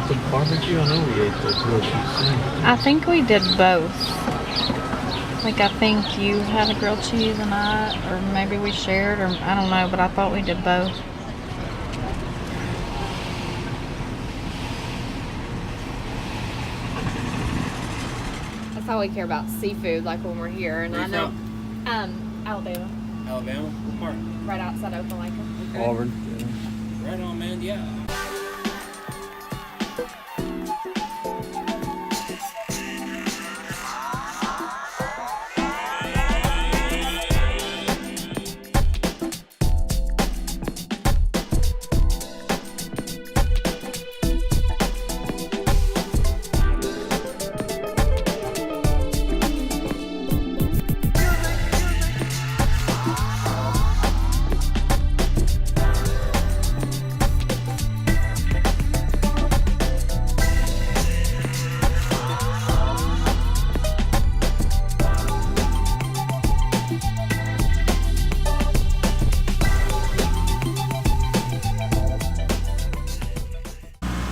the barbecue? I know we ate the grilled cheese sandwich. I think we did both. Like, I think you had a grilled cheese and or maybe we shared, or I don't know, but I thought we did both. That's all we care about, seafood, like when we're here. And I know, Alabama. Alabama? What part? Right outside Opelika. Okay. Auburn. Yeah. Right on, man. Yeah.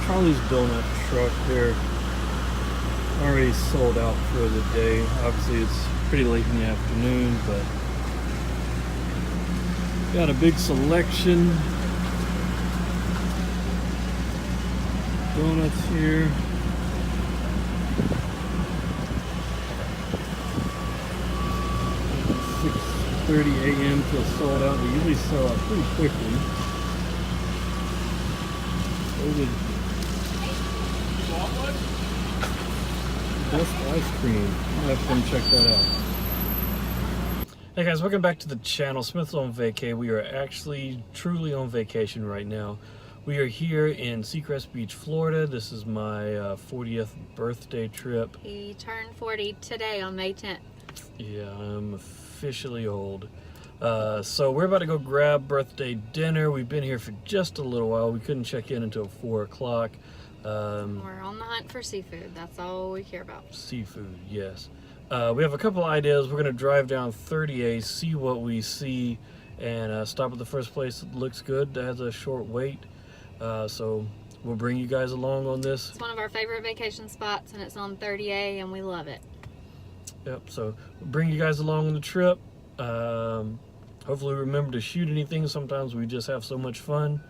Charlie's Donut truck, they're already sold out for the day. Obviously it's pretty late in the afternoon, but got a big selection. Donuts here. 6:30 a.m. till sold out. They usually sell out pretty quickly. Best ice cream. I'll have to come check that out. Hey guys, welcome back to the channel, SmithsonVacay. We are actually truly on vacation right now. We are here in Seacrest Beach, Florida. This is my 40th birthday trip. He turned 40 today on May 10th. Yeah, I'm officially old. So we're about to go grab birthday dinner. We've been here for just a little while. We couldn't check in until 4 o'clock. We're on the hunt for seafood. That's all we care about. Seafood, yes. We have a couple ideas. We're going to drive down 30A, see what we see, and stop at the first place that looks good, that has a short wait. So we'll bring you guys along on this. It's one of our favorite vacation spots, and it's on 30A, and we love it. Yep, so we'll bring you guys along on the trip. Hopefully remember to shoot anything. Sometimes we just have so much fun,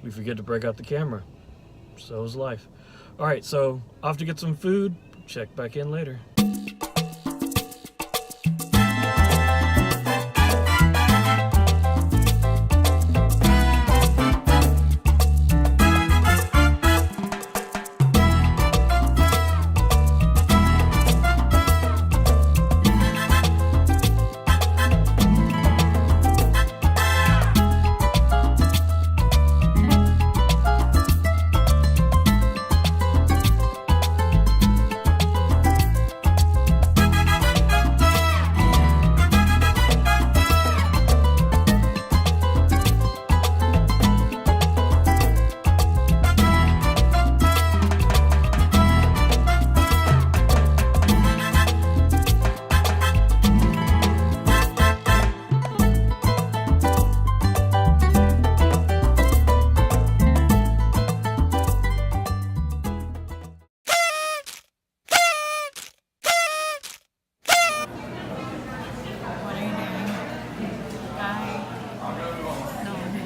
we forget to break out the camera. So is life. All right, so off to get some food. Check back in later.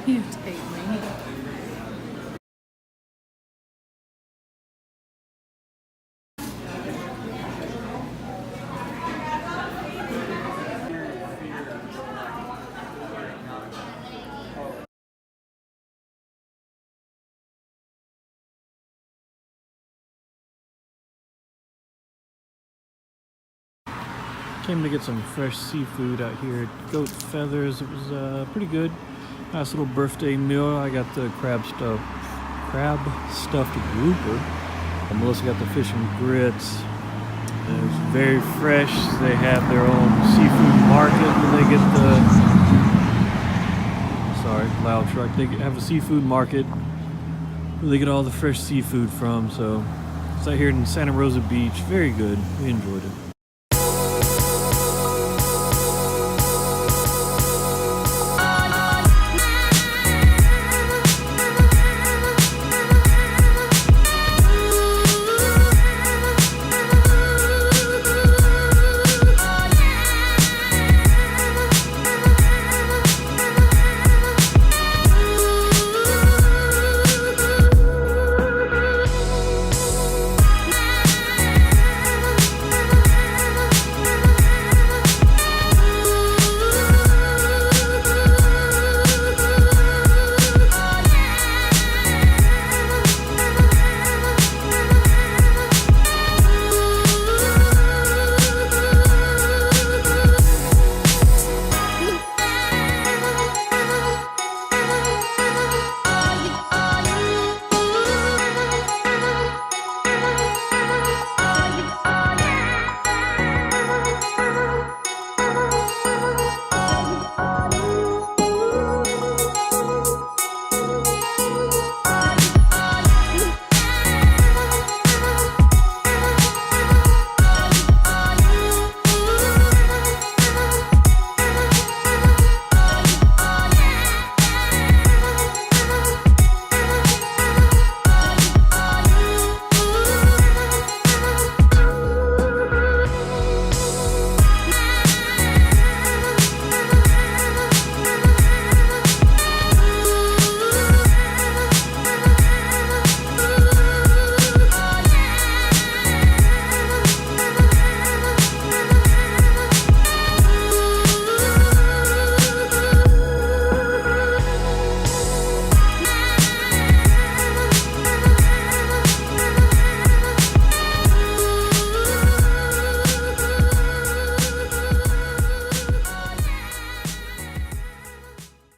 You take me. Came to get some fresh seafood out here at Goat Feathers. It was pretty good. Nice little birthday meal. I got the crab stuffed grouper. And Melissa got the fish and grits. And it was very fresh. They have their own seafood market when they get the... Sorry, loud truck. They have a seafood market where they get all the fresh seafood from. So it's out here in Santa Rosa Beach. Very good. We enjoyed it.